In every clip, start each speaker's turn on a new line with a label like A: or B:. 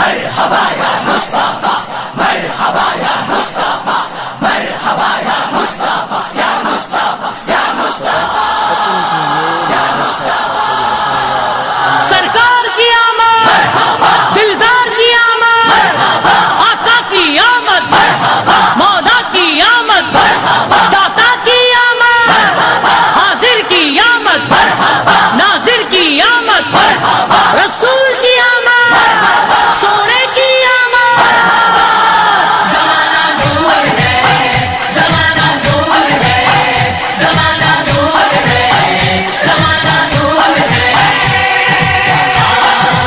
A: مرحبا یا مصطفیٰ، مرحبا یا مصطفیٰ، مرحبا یا مصطفیٰ، یا مصطفیٰ، یا مصطفیٰ، یا مصطفیٰ۔
B: سرکار کی آمد، دلدار کی آمد، آقا کی آمد، مولا کی آمد، داتا کی آمد، حاضر کی آمد، ناظر کی آمد، رسول کی آمد، سونے کی آمد۔
A: زمانہ نور ہے، زمانہ نور ہے، زمانہ نور ہے، زمانہ نور ہے۔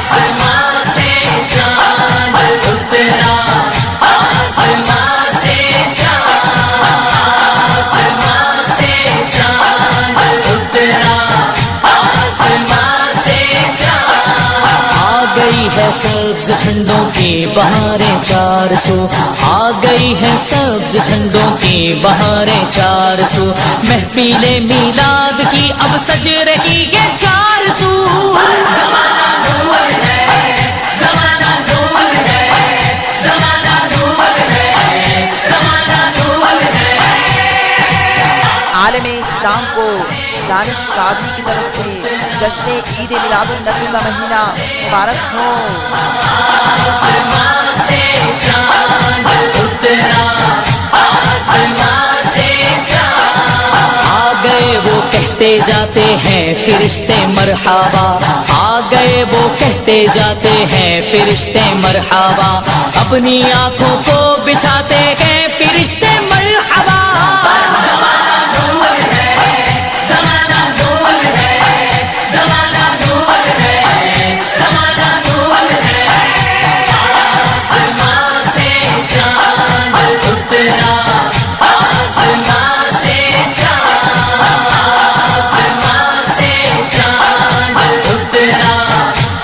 A: آسمان سے چاند اترا، آسمان سے چاند، آسمان سے چاند اترا، آسمان سے چاند۔
B: آ گئی ہے سبز جھنڈوں کی بہاریں چار سو، آ گئی ہے سبز جھنڈوں کی بہاریں چار سو، محفل میلاد کی اب سج رہی ہے چار سو۔
A: زمانہ نور ہے، زمانہ نور ہے، زمانہ نور ہے، زمانہ نور ہے۔
C: عالم اسلام کو دانش قادری کی طرف سے جشن عید میلاد النبی کا مہینہ مبارک ہو۔
A: آسمان سے چاند اترا، آسمان سے چاند۔
B: آ گئے وہ کہتے جاتے ہیں فرشتے مرحبا، آ گئے وہ کہتے جاتے ہیں فرشتے مرحبا، اپنی آنکھوں کو بچھاتے ہیں فرشتے مرحبا۔
A: زمانہ نور ہے، زمانہ نور ہے، زمانہ نور ہے، زمانہ نور ہے۔ آسمان سے چاند اترا، آسمان سے چاند، آسمان سے چاند اترا،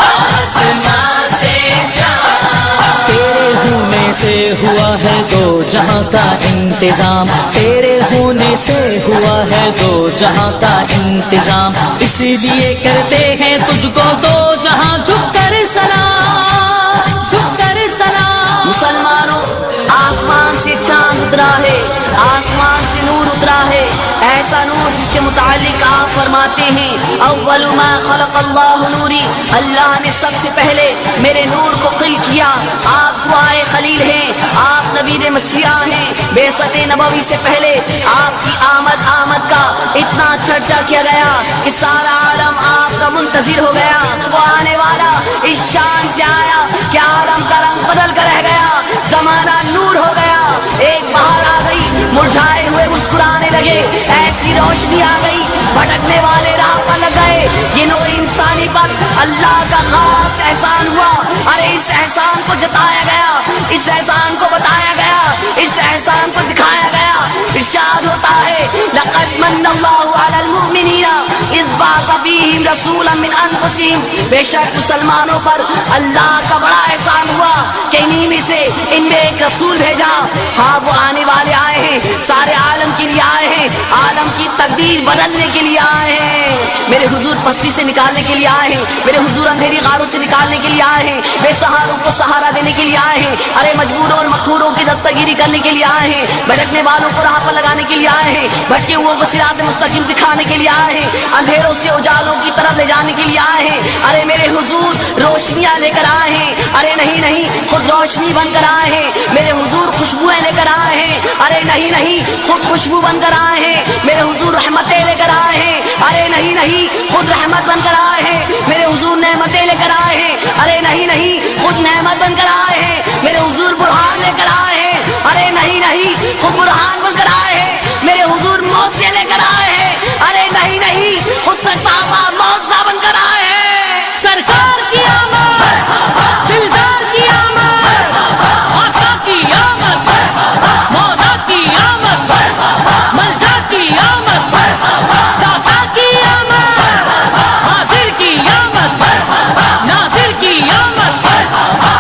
A: آسمان سے چاند۔
B: تیرے ہونے سے ہوا ہے دو جہاں کا انتظام، تیرے ہونے سے ہوا ہے دو جہاں کا انتظام، اسی لیے کرتے ہیں تجھ کو دو جہاں جھک کر سلام، جھک کر سلام۔
C: مسلمانوں، آسمان سے چاند اترا ہے، آسمان سے نور اترا ہے، ایسا نور جس کے متعلق آپ فرماتے ہیں اول ما خلق اللہ نوری، اللہ نے سب سے پہلے میرے نور کو خلق کیا۔ آپ دعائے خلیل ہیں، آپ نبی مسیح ہیں، بعثت نبوی سے پہلے آپ کی آمد کا اتنا چرچا کیا گیا کہ سارا عالم آپ کا منتظر ہو گیا۔ وہ آنے والا اس چاند سے آیا کہ عالم کا رنگ بدل کر رہ گیا، زمانہ نور ہو گیا، ایک بہار آ گئی، مرجھائے ہوئے مسکرانے لگے، ایسی روشنی آ گئی، بھٹکنے والے راہ پر لگ گئے۔ یہ نور انسانی پر اللہ کا خاص احسان ہوا، ارے اس احسان کو جتایا گیا، اس احسان کو بتایا گیا، اس احسان کو دکھایا گیا۔ ارشاد ہوتا ہے لقد من اللہ علی المؤمنین اذ بعث فیہم رسولا من انفسہم، بے شک مسلمانوں پر اللہ کا بڑا احسان ہوا کہ انہی میں سے ان میں ایک رسول بھیجا۔ ہاں وہ آنے والے آئے ہیں، سارے عالم کے لیے آئے ہیں، عالم کی تقدیر بدلنے کے لیے آئے ہیں، میرے حضور پستی سے نکالنے کے لیے آئے ہیں، میرے حضور اندھیری غاروں سے نکالنے کے لیے آئے ہیں، بے سہاروں کو سہارا دینے کے لیے آئے ہیں، ارے مجبوروں اور مقہوروں کی دستگیری کرنے کے لیے آئے ہیں، بھٹکنے والوں کو راہ پر لگانے کے لیے آئے ہیں، بھٹکے ہوئوں کو صراط مستقیم دکھانے کے لیے آئے ہیں، اندھیروں سے اجالوں کی طرف لے جانے کے لیے آئے ہیں۔ ارے میرے حضور روشنیاں لے کر آئے ہیں، ارے نہیں خود روشنی بن کر آئے ہیں، میرے حضور خوشبوئیں لے کر آئے ہیں، ارے نہیں خود خوشبو بن کر آئے ہیں، میرے حضور رحمتیں لے کر آئے ہیں، ارے نہیں خود رحمت بن کر آئے ہیں، میرے حضور نعمتیں لے کر آئے ہیں، ارے نہیں خود نعمت بن کر آئے ہیں، میرے حضور برہان لے کر آئے ہیں، ارے نہیں خود برہان بن کر آئے ہیں، میرے حضور موت سے لے کر آئے ہیں، ارے نہیں خود سرپاپا موت بن کر آئے ہیں۔
B: سرکار کی آمد، دلدار کی آمد، آقا کی آمد، مولا کی آمد، ملجا کی آمد، داتا کی آمد، حاضر کی آمد، ناظر کی آمد،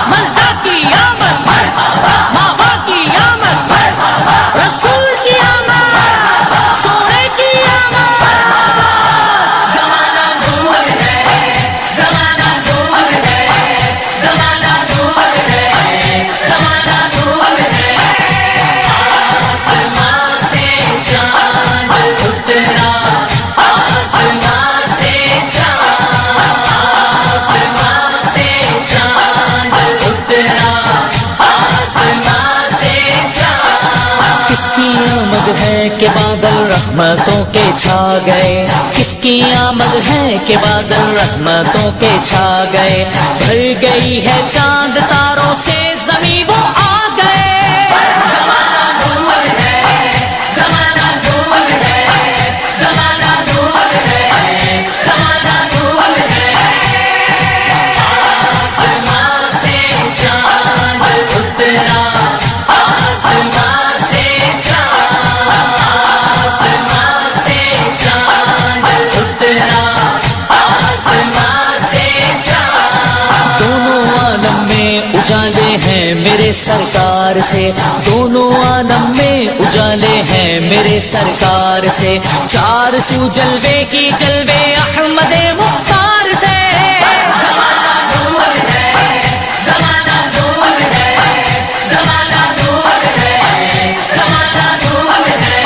B: ملجا کی آمد، ماوا کی آمد، رسول کی ہے کہ بادل رحمتوں کے چھا گئے، کس کی آمد ہے کہ بادل رحمتوں کے چھا گئے، بھر گئی ہے چاند تاروں سے زمین وہ آ گئے۔
A: زمانہ نور ہے، زمانہ نور ہے، زمانہ نور ہے، زمانہ نور ہے۔ آسمان سے چاند اترا، آسمان سے چاند، آسمان سے چاند اترا، آسمان سے چاند۔
B: دونوں عالم میں اجالے ہیں میرے سرکار سے، دونوں عالم میں اجالے ہیں میرے سرکار سے، چار سو جلوے کی جلوے احمد مختار سے۔
A: زمانہ نور ہے، زمانہ نور ہے، زمانہ نور ہے، زمانہ نور ہے۔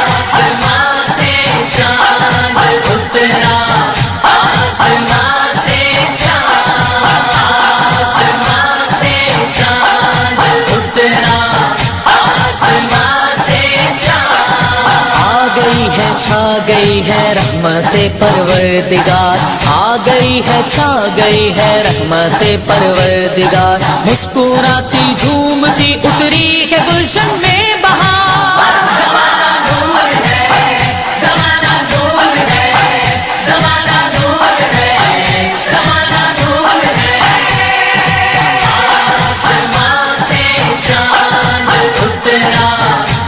A: آسمان سے چاند اترا، آسمان سے چاند، آسمان سے چاند اترا، آسمان سے چاند۔
B: آ گئی ہے چھا گئی ہے رحمت پروردگار، آ گئی ہے چھا گئی ہے رحمت پروردگار، مسکراتی جھومتی اتری ہے گلشن میں بہار۔
A: زمانہ نور ہے، زمانہ نور ہے، زمانہ نور ہے، زمانہ نور ہے۔ آسمان سے چاند اترا،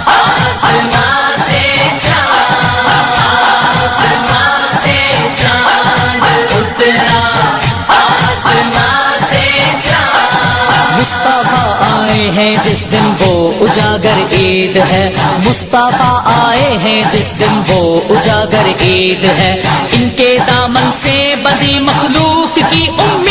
A: آسمان سے چاند، آسمان سے چاند اترا، آسمان سے چاند۔
B: مصطفیٰ آئے ہیں جس دن وہ اجاگر عید ہے، مصطفیٰ آئے ہیں جس دن وہ اجاگر عید ہے، ان کے دامن سے بدی مخلوق کی امید